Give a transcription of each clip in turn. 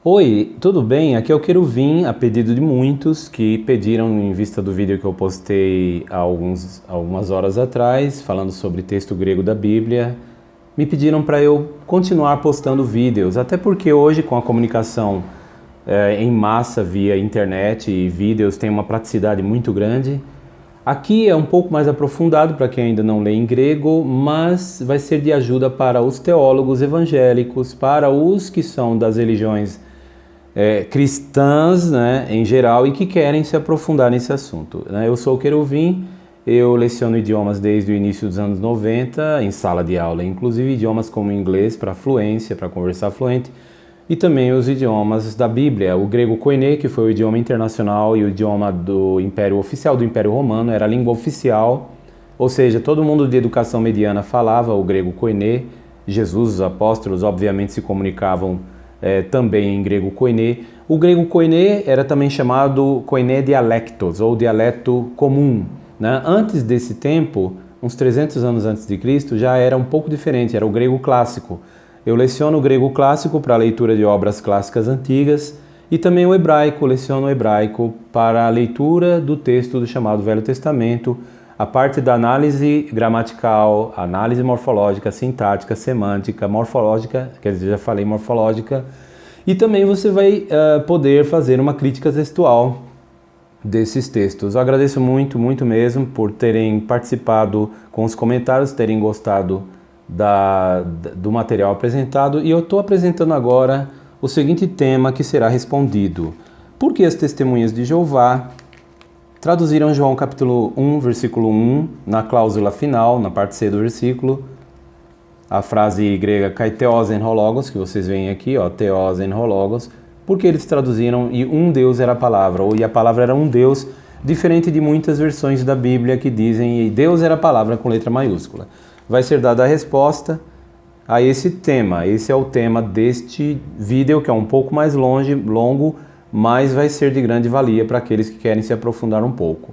Oi, tudo bem? Aqui é o Queruvim, a pedido de muitos que pediram em vista do vídeo que eu postei há algumas horas atrás, falando sobre texto grego da Bíblia. Me pediram para eu continuar postando vídeos, até porque hoje com a comunicação em massa via internet e vídeos tem uma praticidade muito grande. Aqui é um pouco mais aprofundado para quem ainda não lê em grego, mas vai ser de ajuda para os teólogos evangélicos, para os que são das religiões cristãs, né, em geral, e que querem se aprofundar nesse assunto. Eu sou o Queruvim, eu leciono idiomas desde o início dos anos 90, em sala de aula, inclusive idiomas como inglês para fluência, para conversar fluente, e também os idiomas da Bíblia. O grego koiné, que foi o idioma internacional e o idioma do Império Oficial do Império Romano, era a língua oficial, ou seja, todo mundo de educação mediana falava o grego koiné. Jesus, os apóstolos, obviamente se comunicavam também em grego koiné. O grego koiné era também chamado koiné dialectos, ou dialeto comum, né? Antes desse tempo, uns 300 anos antes de Cristo, já era um pouco diferente, era o grego clássico. Eu leciono o grego clássico para a leitura de obras clássicas antigas e também o hebraico, leciono o hebraico para a leitura do texto do chamado Velho Testamento, a parte da análise gramatical, análise morfológica, sintática, semântica, morfológica, quer dizer, já falei morfológica, e também você vai poder fazer uma crítica textual desses textos. Eu agradeço muito, muito mesmo por terem participado com os comentários, terem gostado do material apresentado, e eu estou apresentando agora o seguinte tema que será respondido: por que as testemunhas de Jeová traduziram João capítulo 1, versículo 1, na cláusula final, na parte C do versículo, a frase grega kai theos en ho logos, que vocês veem aqui, ó, theos en ho logos, porque eles traduziram e um Deus era a palavra, ou e a palavra era um Deus, diferente de muitas versões da Bíblia que dizem e Deus era a palavra com letra maiúscula. Vai ser dada a resposta a esse tema. Esse é o tema deste vídeo, que é um pouco mais longo, mas vai ser de grande valia para aqueles que querem se aprofundar um pouco.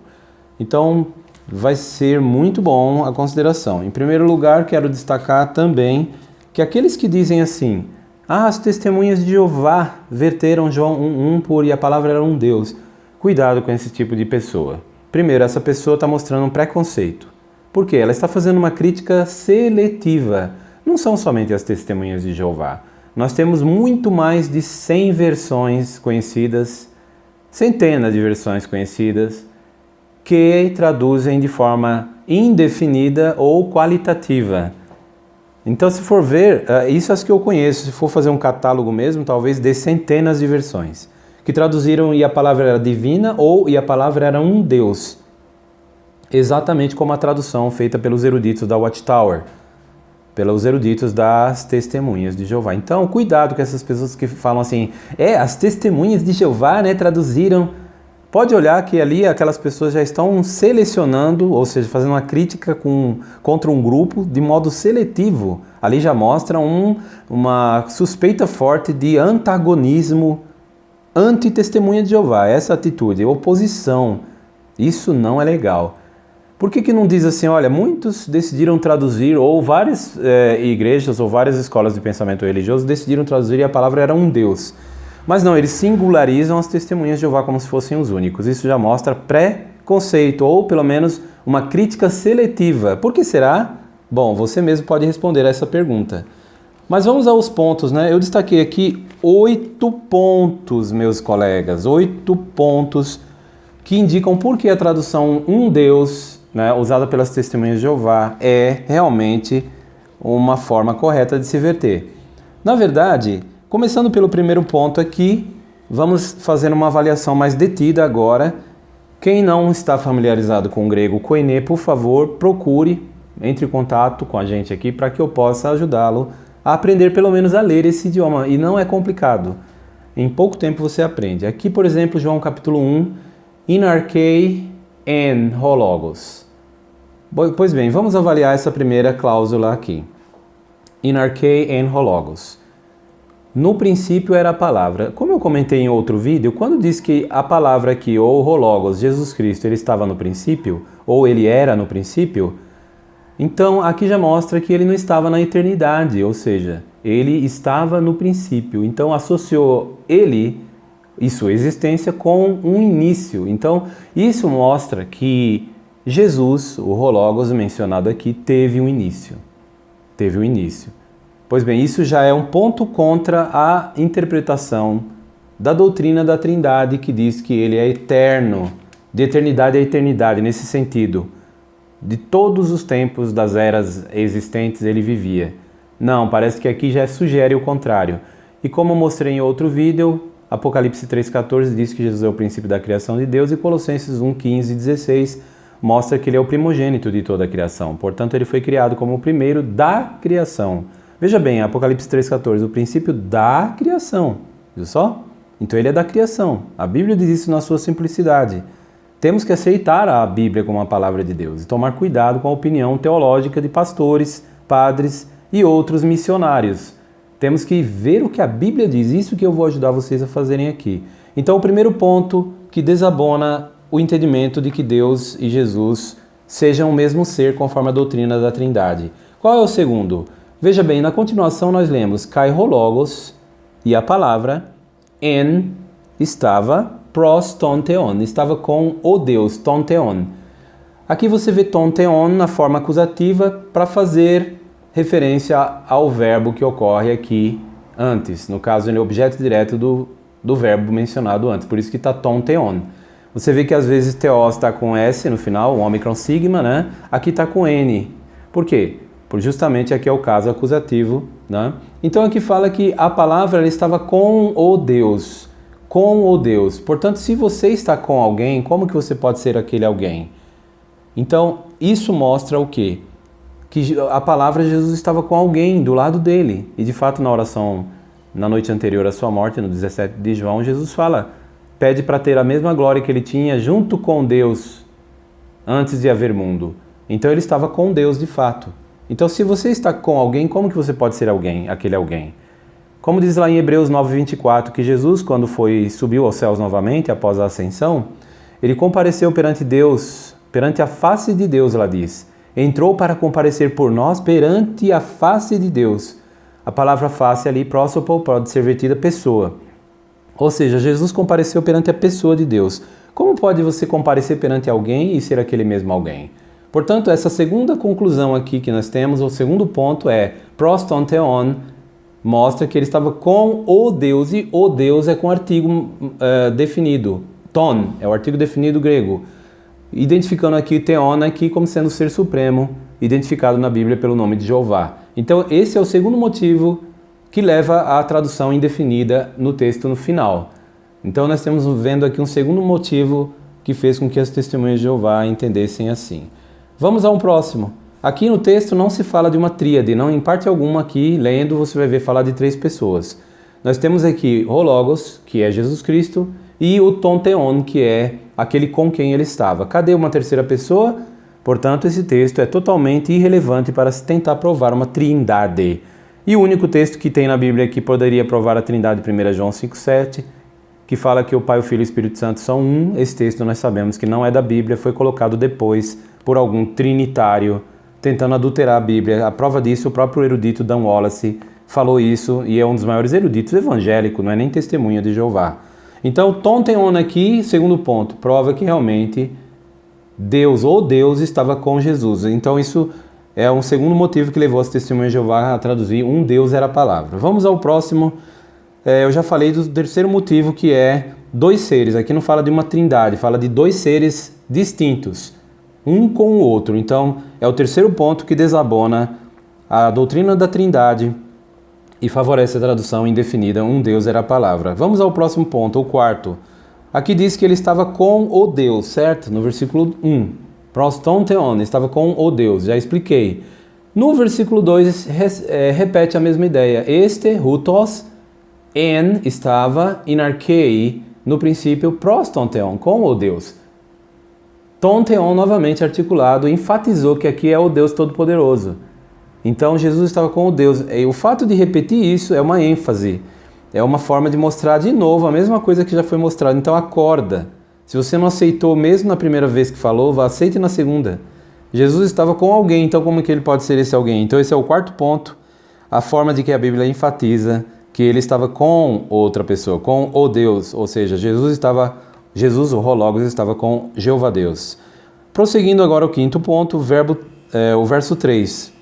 Então, vai ser muito bom a consideração. Em primeiro lugar, quero destacar também que aqueles que dizem assim: as testemunhas de Jeová verteram João 1:1 por e a palavra era um Deus. Cuidado com esse tipo de pessoa. Primeiro, essa pessoa está mostrando um preconceito. Por quê? Ela está fazendo uma crítica seletiva. Não são somente as testemunhas de Jeová. Nós temos muito mais de 100 versões conhecidas, centenas de versões conhecidas, que traduzem de forma indefinida ou qualitativa. Então, se for ver, isso é as que eu conheço, se for fazer um catálogo mesmo, talvez dê centenas de versões, que traduziram e a palavra era divina ou e a palavra era um Deus. Exatamente como a tradução feita pelos eruditos da Watchtower, pelos eruditos das testemunhas de Jeová. Então, cuidado com essas pessoas que falam assim: as testemunhas de Jeová, né, traduziram. Pode olhar que ali aquelas pessoas já estão selecionando, ou seja, fazendo uma crítica contra um grupo de modo seletivo. Ali já mostra uma suspeita forte de antagonismo anti-testemunha de Jeová. Essa atitude, oposição, isso não é legal. Por que não diz assim, olha, muitos decidiram traduzir, ou várias igrejas ou várias escolas de pensamento religioso decidiram traduzir e a palavra era um Deus. Mas não, eles singularizam as testemunhas de Jeová como se fossem os únicos. Isso já mostra preconceito, ou pelo menos uma crítica seletiva. Por que será? Bom, você mesmo pode responder a essa pergunta. Mas vamos aos pontos, né? Eu destaquei aqui 8 pontos, meus colegas, 8 pontos que indicam por que a tradução um Deus, né, usada pelas testemunhas de Jeová, é realmente uma forma correta de se verter. Na verdade, começando pelo primeiro ponto aqui, vamos fazer uma avaliação mais detida agora. Quem não está familiarizado com o grego koiné, por favor, procure, entre em contato com a gente aqui para que eu possa ajudá-lo a aprender pelo menos a ler esse idioma. E não é complicado. Em pouco tempo você aprende. Aqui, por exemplo, João capítulo 1, in archei en ho logos. Pois bem, vamos avaliar essa primeira cláusula aqui. In archei en ho logos. No princípio era a palavra. Como eu comentei em outro vídeo, quando diz que a palavra aqui, ou ho logos, Jesus Cristo, ele estava no princípio, ou ele era no princípio, então aqui já mostra que ele não estava na eternidade, ou seja, Ele estava no princípio. Então associou ele e sua existência com um início. Então isso mostra que Jesus, o Hologos mencionado aqui, teve um início. Teve um início. Pois bem, isso já é um ponto contra a interpretação da doutrina da Trindade, que diz que ele é eterno, de eternidade a eternidade, nesse sentido. De todos os tempos das eras existentes ele vivia. Não, parece que aqui já sugere o contrário. E como eu mostrei em outro vídeo, Apocalipse 3,14 diz que Jesus é o princípio da criação de Deus, e Colossenses 1,15 e 16 mostra que ele é o primogênito de toda a criação. Portanto, ele foi criado como o primeiro da criação. Veja bem, Apocalipse 3,14, o princípio da criação. Viu só? Então ele é da criação. A Bíblia diz isso na sua simplicidade. Temos que aceitar a Bíblia como a palavra de Deus e tomar cuidado com a opinião teológica de pastores, padres e outros missionários. Temos que ver o que a Bíblia diz, isso que eu vou ajudar vocês a fazerem aqui. Então o primeiro ponto que desabona o entendimento de que Deus e Jesus sejam o mesmo ser conforme a doutrina da Trindade. Qual é o segundo? Veja bem, na continuação nós lemos Kai Hologos e a palavra en estava pros ton theon, estava com o Deus, ton theon. Aqui você vê ton theon na forma acusativa para fazer referência ao verbo que ocorre aqui antes. No caso, ele é objeto direto do verbo mencionado antes, por isso que está ton theon. Você vê que às vezes theos está com S no final, o ômicron sigma, né? Aqui está com N. Por quê? Por justamente aqui é o caso acusativo, né? Então aqui fala que a palavra ela estava com o Deus. Com o Deus. Portanto, se você está com alguém, como que você pode ser aquele alguém? Então, isso mostra o quê? Que a palavra Jesus estava com alguém do lado dele. E de fato, na oração, na noite anterior à sua morte, no 17 de João, Jesus fala, pede para ter a mesma glória que ele tinha junto com Deus antes de haver mundo. Então ele estava com Deus de fato. Então se você está com alguém, como que você pode ser alguém, aquele alguém? Como diz lá em Hebreus 9:24, que Jesus, quando subiu aos céus novamente, após a ascensão, ele compareceu perante Deus, perante a face de Deus, ela diz. Entrou para comparecer por nós perante a face de Deus. A palavra face ali, prósopo, pode ser vertida pessoa. Ou seja, Jesus compareceu perante a pessoa de Deus. Como pode você comparecer perante alguém e ser aquele mesmo alguém? Portanto, essa segunda conclusão aqui que nós temos, o segundo ponto é pros ton theon, mostra que ele estava com o Deus, e o Deus é com artigo definido. Ton é o artigo definido grego, identificando aqui theon aqui como sendo o ser supremo, identificado na Bíblia pelo nome de Jeová. Então esse é o segundo motivo que leva à tradução indefinida no texto no final. Então nós estamos vendo aqui um segundo motivo que fez com que as testemunhas de Jeová entendessem assim. Vamos a um próximo. Aqui no texto não se fala de uma tríade, não em parte alguma aqui, lendo, você vai ver falar de 3 pessoas. Nós temos aqui o Logos, que é Jesus Cristo, e o ton theon, que é aquele com quem ele estava. Cadê uma terceira pessoa? Portanto, esse texto é totalmente irrelevante para se tentar provar uma trindade. E o único texto que tem na Bíblia que poderia provar a trindade, 1 João 5,7, que fala que o Pai, o Filho e o Espírito Santo são um. Esse texto nós sabemos que não é da Bíblia, foi colocado depois por algum trinitário tentando adulterar a Bíblia. A prova disso, o próprio erudito Dan Wallace falou isso, e é um dos maiores eruditos evangélicos, não é nem testemunha de Jeová. Então, ton theon aqui, segundo ponto, prova que realmente Deus, ou Deus, estava com Jesus. Então isso é um segundo motivo que levou as testemunhas de Jeová a traduzir um Deus era a palavra. Vamos ao próximo. Eu já falei do terceiro motivo, que é 2 seres. Aqui não fala de uma trindade, fala de 2 seres distintos, um com o outro. Então é o terceiro ponto que desabona a doutrina da trindade e favorece a tradução indefinida, um Deus era a palavra. Vamos ao próximo ponto, o quarto. Aqui diz que ele estava com o Deus, certo? No versículo 1. Pros ton theon, estava com o Deus, já expliquei. No versículo 2 repete a mesma ideia. Este, hutos, en, estava, in archei, no princípio, pros ton theon, com o Deus. Ton theon, novamente articulado, enfatizou que aqui é o Deus Todo-Poderoso. Então Jesus estava com o Deus. E o fato de repetir isso é uma ênfase, é uma forma de mostrar de novo a mesma coisa que já foi mostrada. Então acorda. Se você não aceitou mesmo na primeira vez que falou, aceite na segunda. Jesus estava com alguém, então como que ele pode ser esse alguém? Então esse é o quarto ponto. a forma de que a Bíblia enfatiza que ele estava com outra pessoa, com o Deus, ou seja, Jesus, o Logos, estava com Jeová Deus. Prosseguindo agora o quinto ponto, o verso 3.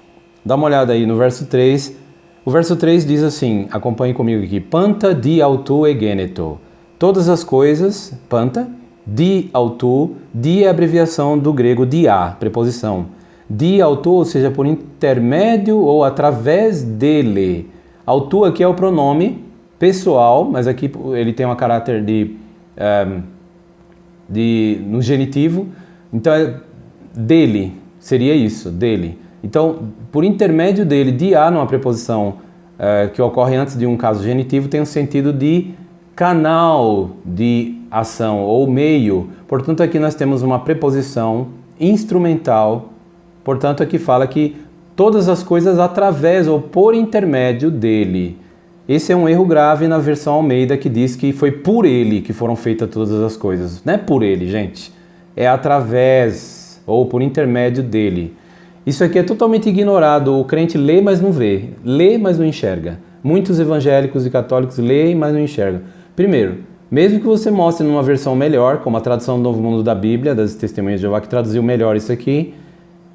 Dá uma olhada aí no verso 3. O verso 3 diz assim, acompanhe comigo aqui, Panta di autu egeneto. Todas as coisas, panta, di autu, di é a abreviação do grego dia, preposição. Di autu, ou seja, por intermédio ou através dele. Autu aqui é o pronome pessoal, mas aqui ele tem um caráter no genitivo. Então, dele, seria isso, dele. Então, por intermédio dele, dia numa preposição que ocorre antes de um caso genitivo, tem um sentido de canal de ação ou meio. Portanto, aqui nós temos uma preposição instrumental. Portanto, aqui fala que todas as coisas através ou por intermédio dele. Esse é um erro grave na versão Almeida, que diz que foi por ele que foram feitas todas as coisas. Não é por ele, gente. É através ou por intermédio dele. Isso aqui é totalmente ignorado. O crente lê, mas não vê. Lê, mas não enxerga. Muitos evangélicos e católicos leem, mas não enxergam. Primeiro, mesmo que você mostre numa versão melhor, como a tradução do Novo Mundo da Bíblia, das Testemunhas de Jeová, que traduziu melhor isso aqui,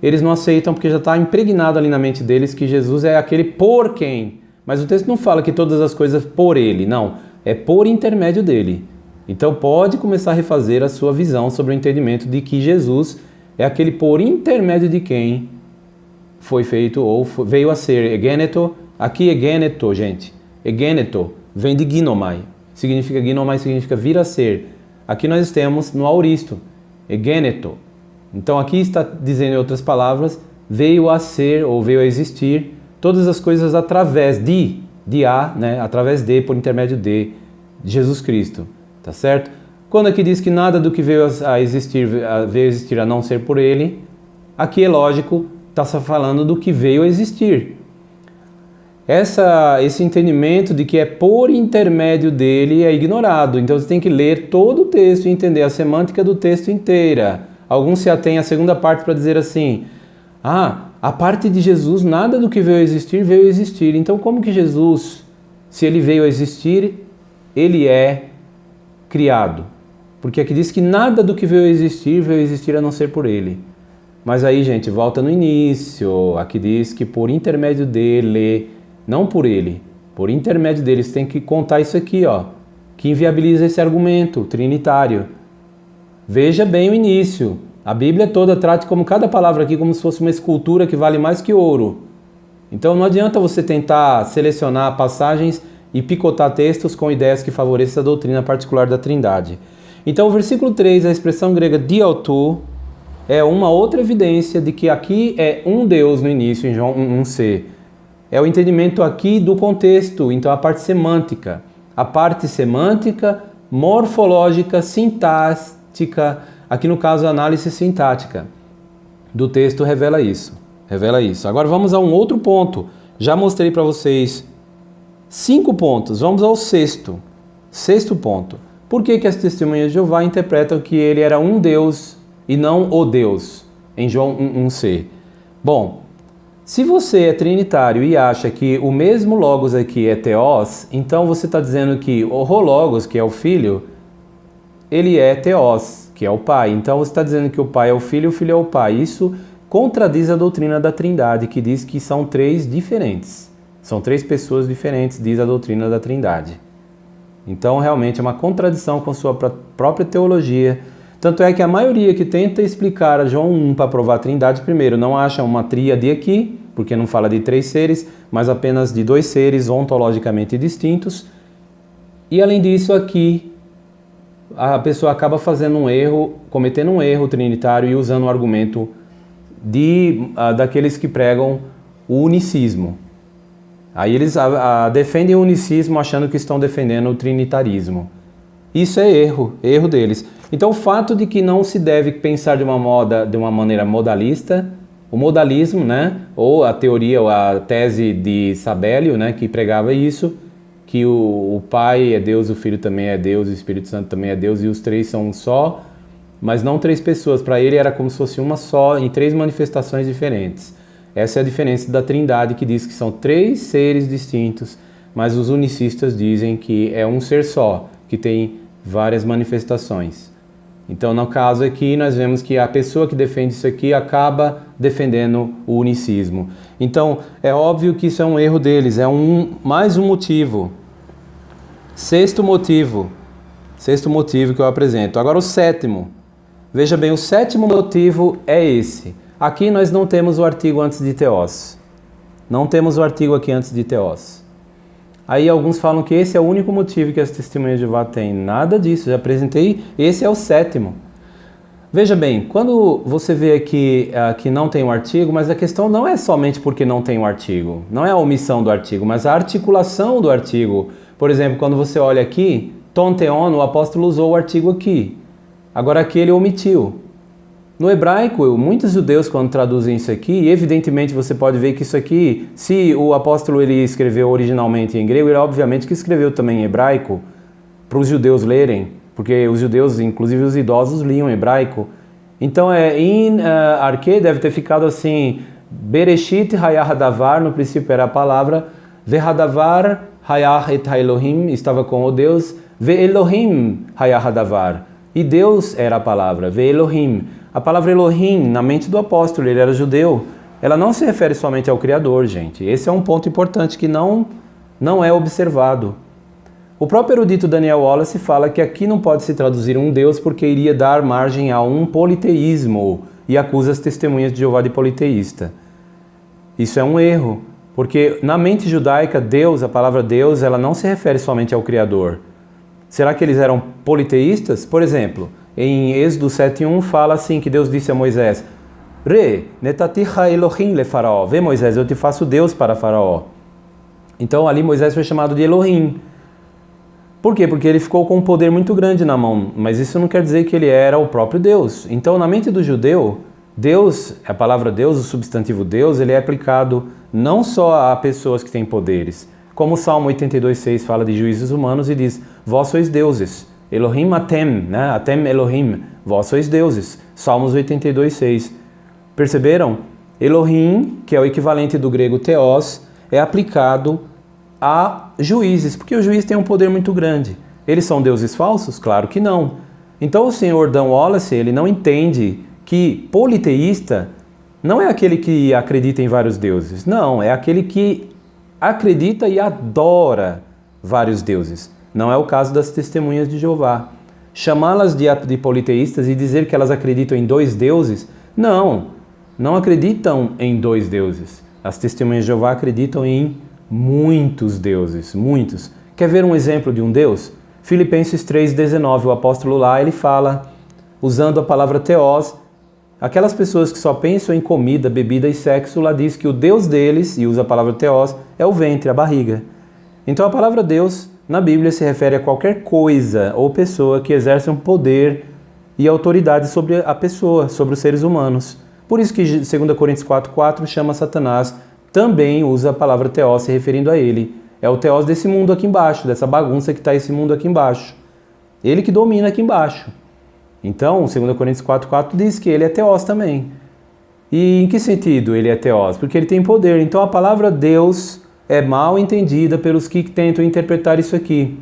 eles não aceitam porque já está impregnado ali na mente deles que Jesus é aquele por quem. Mas o texto não fala que todas as coisas por ele, não. É por intermédio dele. Então pode começar a refazer a sua visão sobre o entendimento de que Jesus é aquele por intermédio de quem foi feito ou veio a ser. Egeneto, aqui egeneto, gente. Egeneto vem de ginomai. Ginomai significa vir a ser. Aqui nós temos no auristo. Egeneto. Então aqui está dizendo em outras palavras, veio a ser ou veio a existir todas as coisas através através de, por intermédio de Jesus Cristo. Tá certo? Quando aqui diz que nada do que veio a existir a não ser por ele, aqui é lógico, está só falando do que veio a existir. Esse entendimento de que é por intermédio dele é ignorado. Então você tem que ler todo o texto e entender a semântica do texto inteira. Alguns se atêm à segunda parte para dizer assim, a parte de Jesus, nada do que veio a existir. Então como que Jesus, se ele veio a existir, ele é criado? Porque aqui diz que nada do que veio a existir a não ser por ele. Mas aí, gente, volta no início. Aqui diz que por intermédio dele, não por ele, por intermédio dele. Você tem que contar isso aqui, que inviabiliza esse argumento trinitário. Veja bem o início. A Bíblia toda trata como cada palavra aqui como se fosse uma escultura que vale mais que ouro. Então não adianta você tentar selecionar passagens e picotar textos com ideias que favoreçam a doutrina particular da Trindade. Então o versículo 3, a expressão grega diautu, é uma outra evidência de que aqui é um Deus no início, em João 1c. É o entendimento aqui do contexto, então a parte semântica. A parte semântica, morfológica, sintática, aqui no caso a análise sintática do texto revela isso. Agora vamos a um outro ponto. Já mostrei para vocês 5 pontos, vamos ao sexto ponto. Por que as testemunhas de Jeová interpretam que ele era um Deus e não o Deus, em João 1c? Bom, se você é trinitário e acha que o mesmo Logos aqui é Theos, então você está dizendo que o Logos, que é o Filho, ele é Theos, que é o Pai. Então você está dizendo que o Pai é o Filho e o Filho é o Pai. Isso contradiz a doutrina da Trindade, que diz que são 3 diferentes. São 3 pessoas diferentes, diz a doutrina da Trindade. Então realmente é uma contradição com sua própria teologia. Tanto é que a maioria que tenta explicar a João 1 para provar a Trindade, primeiro, não acha uma tríade aqui, porque não fala de 3 seres, mas apenas de 2 seres ontologicamente distintos. E além disso, aqui, a pessoa acaba cometendo um erro trinitário e usando o argumento daqueles que pregam o unicismo. Aí eles defendem o unicismo achando que estão defendendo o trinitarismo. Isso é erro deles. Então o fato de que não se deve pensar de uma maneira modalista, o modalismo, ou a teoria, ou a tese de Sabélio, que pregava isso, que o Pai é Deus, o Filho também é Deus, o Espírito Santo também é Deus, e os 3 são um só, mas não 3 pessoas. Para ele era como se fosse uma só, em 3 manifestações diferentes. Essa é a diferença da Trindade, que diz que são 3 seres distintos, mas os unicistas dizem que é um ser só, que tem várias manifestações. Então, no caso aqui, nós vemos que a pessoa que defende isso aqui acaba defendendo o unicismo. Então, é óbvio que isso é um erro deles, é mais um motivo. Sexto motivo que eu apresento. Agora o sétimo. Veja bem, o sétimo motivo é esse. Aqui nós não temos o artigo antes de teós. Não temos o artigo aqui antes de teós. Aí alguns falam que esse é o único motivo que as testemunhas de Jeová têm. Nada disso, já apresentei, esse é o sétimo. Veja bem, quando você vê aqui que não tem um artigo, mas a questão não é somente porque não tem um artigo, não é a omissão do artigo, mas a articulação do artigo. Por exemplo, quando você olha aqui, ton theon, o apóstolo usou o artigo aqui. Agora aqui ele omitiu. No hebraico, muitos judeus, quando traduzem isso aqui, evidentemente você pode ver que isso aqui, se o apóstolo ele escreveu originalmente em grego, ele obviamente que escreveu também em hebraico, para os judeus lerem, porque os judeus, inclusive os idosos, liam hebraico. Então, em arque deve ter ficado assim, Bereshit hayah hadavar, no princípio era a palavra, Vehadavar hayah et Elohim, estava com o Deus, Ve Elohim hayah hadavar, e Deus era a palavra, Ve Elohim. A palavra Elohim, na mente do apóstolo, ele era judeu, ela não se refere somente ao Criador, gente. Esse é um ponto importante que não é observado. O próprio erudito Daniel Wallace fala que aqui não pode se traduzir um Deus porque iria dar margem a um politeísmo e acusa as testemunhas de Jeová de politeísta. Isso é um erro, porque na mente judaica, Deus, a palavra Deus, ela não se refere somente ao Criador. Será que eles eram politeístas? Por exemplo, em Êxodo 7:1 fala assim, que Deus disse a Moisés, Re, netaticha Elohim le faraó. Vê, Moisés, eu te faço Deus para faraó. Então ali Moisés foi chamado de Elohim. Por quê? Porque ele ficou com um poder muito grande na mão, mas isso não quer dizer que ele era o próprio Deus. Então na mente do judeu, Deus, a palavra Deus, o substantivo Deus, ele é aplicado não só a pessoas que têm poderes, como o Salmo 82:6 fala de juízes humanos e diz, vós sois deuses. Elohim atem, né? Atem Elohim, vós sois deuses. Salmos 82:6. Perceberam? Elohim, que é o equivalente do grego theos, é aplicado a juízes, porque o juiz tem um poder muito grande. Eles são deuses falsos? Claro que não. Então o senhor Dan Wallace, ele não entende que politeísta não é aquele que acredita em vários deuses. Não, é aquele que acredita e adora vários deuses. Não é o caso das testemunhas de Jeová. Chamá-las de politeístas e dizer que elas acreditam em 2 deuses? Não acreditam em 2 deuses. As testemunhas de Jeová acreditam em muitos deuses, muitos. Quer ver um exemplo de um Deus? Filipenses 3:19, o apóstolo lá, ele fala, usando a palavra theos, aquelas pessoas que só pensam em comida, bebida e sexo, lá diz que o Deus deles, e usa a palavra theos, é o ventre, a barriga. Então a palavra Deus, na Bíblia, se refere a qualquer coisa ou pessoa que exerce um poder e autoridade sobre a pessoa, sobre os seres humanos. Por isso que 2 Coríntios 4:4 chama Satanás, também usa a palavra theos se referindo a ele. É o theos desse mundo aqui embaixo, dessa bagunça que está esse mundo aqui embaixo. Ele que domina aqui embaixo. Então, 2 Coríntios 4:4 diz que ele é theos também. E em que sentido ele é theos? Porque ele tem poder. Então a palavra Deus é mal entendida pelos que tentam interpretar isso aqui.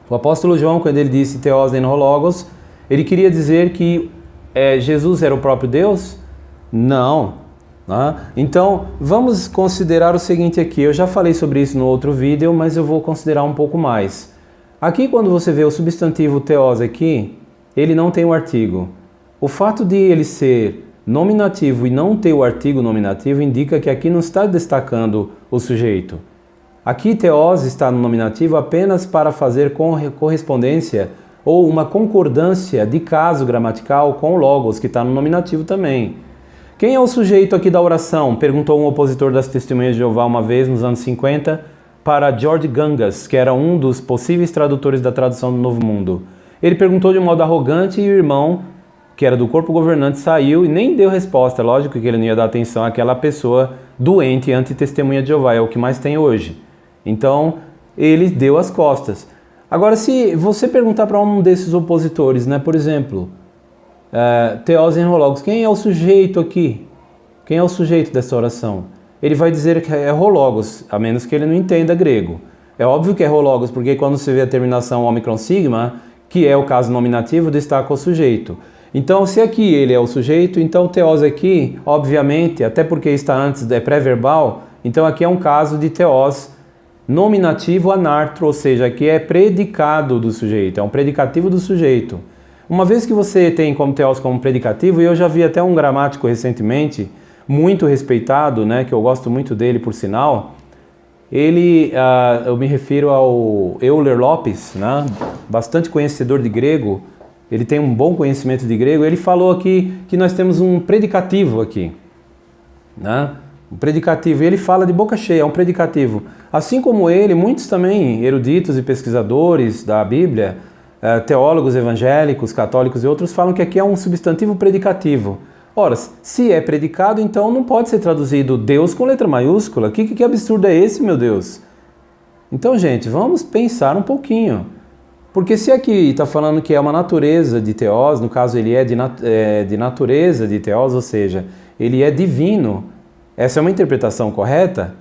O apóstolo João, quando ele disse theos en ho logos, ele queria dizer que Jesus era o próprio Deus? Não. Então, vamos considerar o seguinte aqui. Eu já falei sobre isso no outro vídeo, mas eu vou considerar um pouco mais. Aqui, quando você vê o substantivo theos aqui, ele não tem o artigo. O fato de ele ser nominativo e não ter o artigo nominativo indica que aqui não está destacando o sujeito. Aqui theos está no nominativo apenas para fazer correspondência ou uma concordância de caso gramatical com o logos, que está no nominativo também. Quem é o sujeito aqui da oração? Perguntou um opositor das Testemunhas de Jeová uma vez, nos anos 50, para George Gangas, que era um dos possíveis tradutores da tradução do Novo Mundo. Ele perguntou de um modo arrogante e o irmão, que era do corpo governante, saiu e nem deu resposta. Lógico que ele não ia dar atenção àquela pessoa doente anti-testemunha de Jeová, é o que mais tem hoje. Então, ele deu as costas. Agora, se você perguntar para um desses opositores, né, por exemplo, theos en ho logos, quem é o sujeito aqui? Quem é o sujeito dessa oração? Ele vai dizer que é hologos, a menos que ele não entenda grego. É óbvio que é hologos, porque quando você vê a terminação ômicron sigma, que é o caso nominativo, destaca o sujeito. Então, se aqui ele é o sujeito, então teós aqui, obviamente, até porque está antes, é pré-verbal, então aqui é um caso de teós nominativo anartro, ou seja, aqui é predicado do sujeito, é um predicativo do sujeito. Uma vez que você tem como teós como predicativo, e eu já vi até um gramático recentemente, muito respeitado, né, que eu gosto muito dele por sinal, ele, eu me refiro ao Euler Lopes, né, bastante conhecedor de grego, ele tem um bom conhecimento de grego, ele falou aqui que nós temos um predicativo aqui, né? Um predicativo, e ele fala de boca cheia, é um predicativo. Assim como ele, muitos também eruditos e pesquisadores da Bíblia, teólogos evangélicos, católicos e outros, falam que aqui é um substantivo predicativo. Ora, se é predicado, então não pode ser traduzido Deus com letra maiúscula. Que absurdo é esse, meu Deus? Então, gente, vamos pensar um pouquinho. Porque se aqui está falando que é uma natureza de teós, no caso ele é de natureza de teós, ou seja, ele é divino, essa é uma interpretação correta,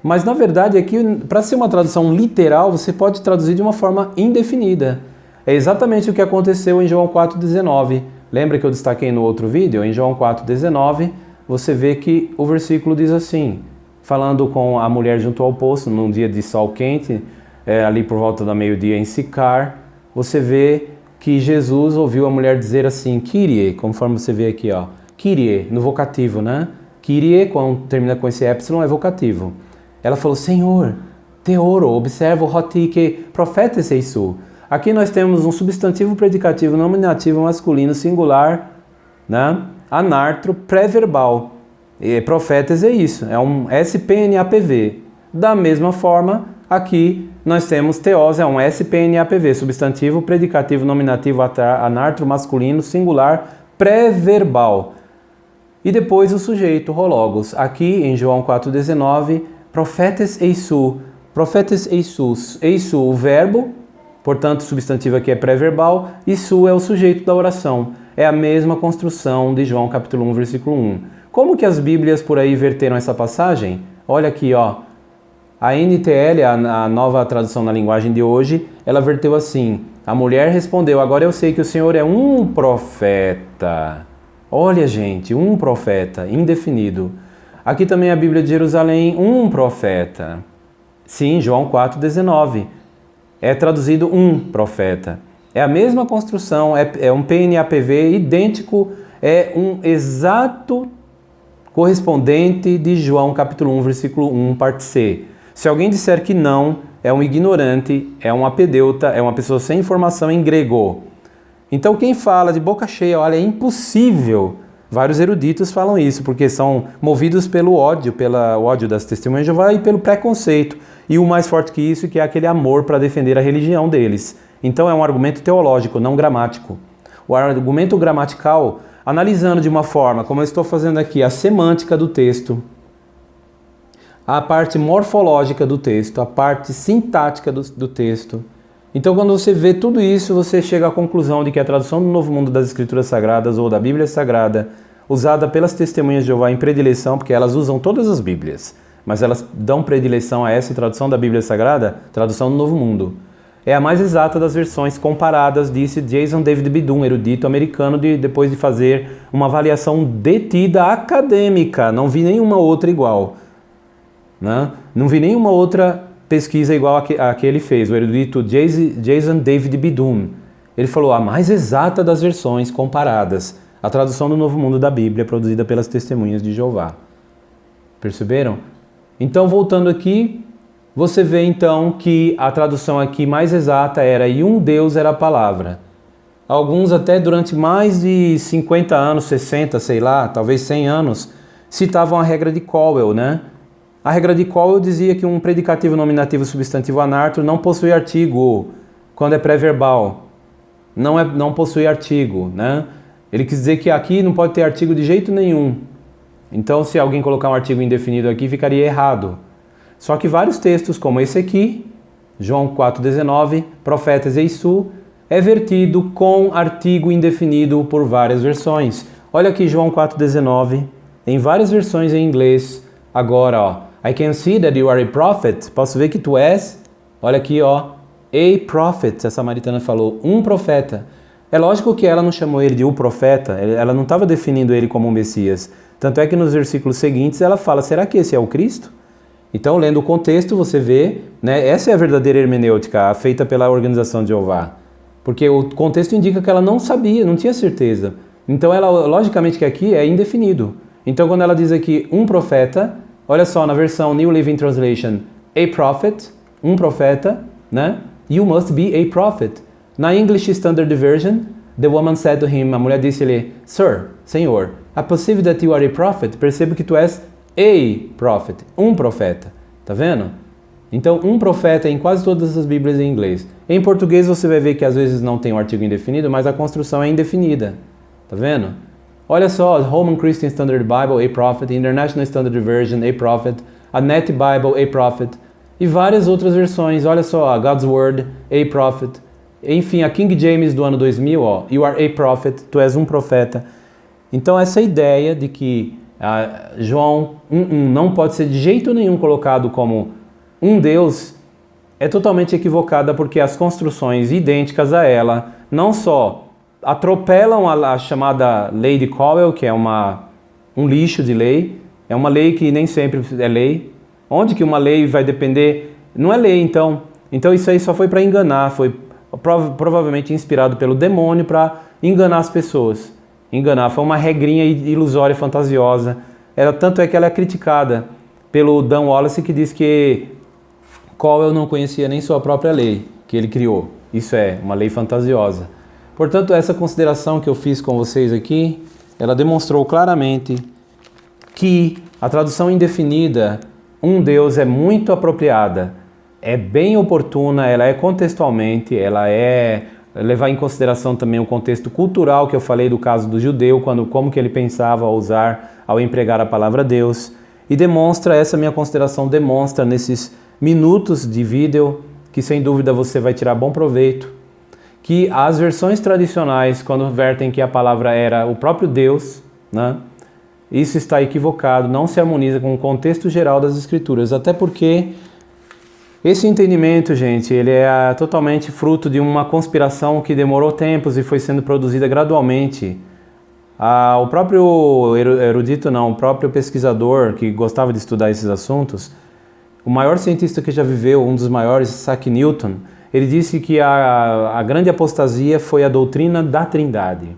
mas na verdade aqui, para ser uma tradução literal, você pode traduzir de uma forma indefinida. É exatamente o que aconteceu em João 4,19. Lembra que eu destaquei no outro vídeo? Em João 4,19, você vê que o versículo diz assim, falando com a mulher junto ao poço, num dia de sol quente, ali por volta da meio-dia em Sicar, você vê que Jesus ouviu a mulher dizer assim, Kyrie, conforme você vê aqui, ó, Kyrie, no vocativo, né? Kyrie, quando termina com esse epsilon, é vocativo. Ela falou, Senhor, teoro, observa o hotike, profetes eisu. Aqui nós temos um substantivo predicativo nominativo masculino singular, né? Anartro, pré-verbal. Profetes é isso, é um SPNAPV. Da mesma forma, aqui nós temos teós, é um SPNAPV, substantivo predicativo nominativo anartro masculino singular pré-verbal. E depois o sujeito, hologos. Aqui em João 4,19, profetes eisu, eisu, o verbo, portanto o substantivo aqui é pré-verbal, e su é o sujeito da oração. É a mesma construção de João capítulo 1, versículo 1. Como que as Bíblias por aí verteram essa passagem? Olha aqui, ó. A NTL, a nova tradução na linguagem de hoje, ela verteu assim, a mulher respondeu, agora eu sei que o Senhor é um profeta. Olha, gente, um profeta, indefinido. Aqui também a Bíblia de Jerusalém, um profeta. Sim, João 4,19. É traduzido um profeta. É a mesma construção, é um PNAPV idêntico, é um exato correspondente de João capítulo 1, versículo 1, parte C. Se alguém disser que não, é um ignorante, é um apedeuta, é uma pessoa sem informação em grego. Então quem fala de boca cheia, olha, é impossível. Vários eruditos falam isso, porque são movidos pelo ódio das testemunhas de Jeová e pelo preconceito. E o mais forte que isso, que é aquele amor para defender a religião deles. Então é um argumento teológico, não gramático. O argumento gramatical, analisando de uma forma, como eu estou fazendo aqui, a semântica do texto, a parte morfológica do texto, a parte sintática do texto. Então, quando você vê tudo isso, você chega à conclusão de que a tradução do Novo Mundo das Escrituras Sagradas ou da Bíblia Sagrada, usada pelas testemunhas de Jeová em predileção, porque elas usam todas as Bíblias, mas elas dão predileção a essa tradução da Bíblia Sagrada, tradução do Novo Mundo. É a mais exata das versões comparadas, disse Jason David Bidun, erudito americano, depois de fazer uma avaliação detida acadêmica. Não vi nenhuma outra igual. Né? Não vi nenhuma outra pesquisa igual a que ele fez, o erudito Jason David Bidun. Ele falou a mais exata das versões comparadas, a tradução do Novo Mundo da Bíblia, produzida pelas testemunhas de Jeová. Perceberam? Então, voltando aqui, você vê então que a tradução aqui mais exata era e um Deus era a palavra. Alguns até durante mais de 50 anos, 60, sei lá, talvez 100 anos, citavam a regra de Cowell, né? A regra de Cowell dizia que um predicativo nominativo substantivo anartro não possui artigo quando é pré-verbal. Não possui artigo, né? Ele quis dizer que aqui não pode ter artigo de jeito nenhum. Então, se alguém colocar um artigo indefinido aqui, ficaria errado. Só que vários textos, como esse aqui, João 4,19, profetas eisu, é vertido com artigo indefinido por várias versões. Olha aqui João 4,19, em várias versões em inglês. Agora, ó, I can see that you are a prophet. Posso ver que tu és, olha aqui, ó, a prophet. A samaritana falou, um profeta. É lógico que ela não chamou ele de o profeta, ela não estava definindo ele como um Messias. Tanto é que nos versículos seguintes ela fala, será que esse é o Cristo? Então, lendo o contexto, você vê, né, essa é a verdadeira hermenêutica feita pela Organização de Jeová. Porque o contexto indica que ela não sabia, não tinha certeza. Então, ela, logicamente que aqui é indefinido. Então, quando ela diz aqui um profeta, olha só, na versão New Living Translation, a prophet, um profeta, né? You must be a prophet. Na English Standard Version, the woman said to him, a mulher disse-lhe, Sir, Senhor, é possível that you are a prophet? Percebo que tu és a prophet, um profeta. Tá vendo? Então, um profeta em quase todas as Bíblias em inglês. Em português você vai ver que às vezes não tem o artigo indefinido, mas a construção é indefinida. Tá vendo? Olha só, Roman Christian Standard Bible, a prophet, International Standard Version, a prophet, a Net Bible, a prophet, e várias outras versões. Olha só, a God's Word, a prophet. Enfim, a King James do ano 2000, ó, you are a prophet, tu és um profeta. Então essa ideia de que João 1:1 não pode ser de jeito nenhum colocado como um Deus é totalmente equivocada, porque as construções idênticas a ela não só atropelam a chamada lei de Cowell, que é um lixo de lei, é uma lei que nem sempre é lei. Onde que uma lei vai depender? Não é lei, então. Então isso aí só foi para enganar, foi provavelmente inspirado pelo demônio para enganar as pessoas. Enganar, foi uma regrinha ilusória, fantasiosa. Tanto é que ela é criticada pelo Dan Wallace, que diz que Cowell não conhecia nem sua própria lei, que ele criou. Isso é, uma lei fantasiosa. Portanto, essa consideração que eu fiz com vocês aqui, ela demonstrou claramente que a tradução indefinida, um Deus, é muito apropriada, é bem oportuna, ela é contextualmente, ela é levar em consideração também o contexto cultural que eu falei do caso do judeu, como que ele pensava ao usar, ao empregar a palavra Deus, e demonstra, essa minha consideração demonstra nesses minutos de vídeo, que sem dúvida você vai tirar bom proveito, que as versões tradicionais, quando vertem que a palavra era o próprio Deus, né, isso está equivocado, não se harmoniza com o contexto geral das Escrituras, até porque esse entendimento, gente, ele é totalmente fruto de uma conspiração que demorou tempos e foi sendo produzida gradualmente. O próprio erudito, o próprio pesquisador que gostava de estudar esses assuntos, o maior cientista que já viveu, um dos maiores, Isaac Newton, ele disse que a grande apostasia foi a doutrina da Trindade.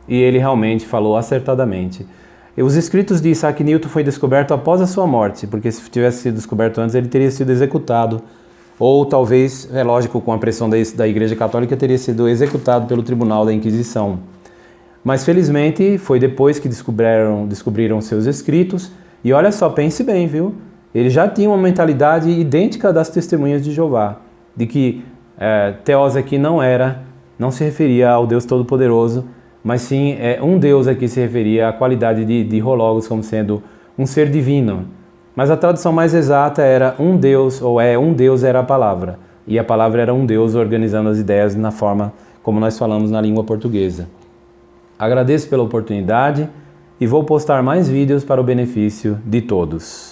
E ele realmente falou acertadamente. Os escritos de Isaac Newton foi descoberto após a sua morte, porque se tivesse sido descoberto antes, ele teria sido executado. Ou talvez, é lógico, com a pressão da Igreja Católica, teria sido executado pelo Tribunal da Inquisição. Mas felizmente foi depois que descobriram seus escritos. E olha só, pense bem, viu? Ele já tinha uma mentalidade idêntica das Testemunhas de Jeová, de que Theos aqui não se referia ao Deus Todo-Poderoso, mas sim um Deus aqui se referia à qualidade de Hologos como sendo um ser divino. Mas a tradução mais exata era um Deus, ou um Deus era a palavra. E a palavra era um Deus organizando as ideias na forma como nós falamos na língua portuguesa. Agradeço pela oportunidade e vou postar mais vídeos para o benefício de todos.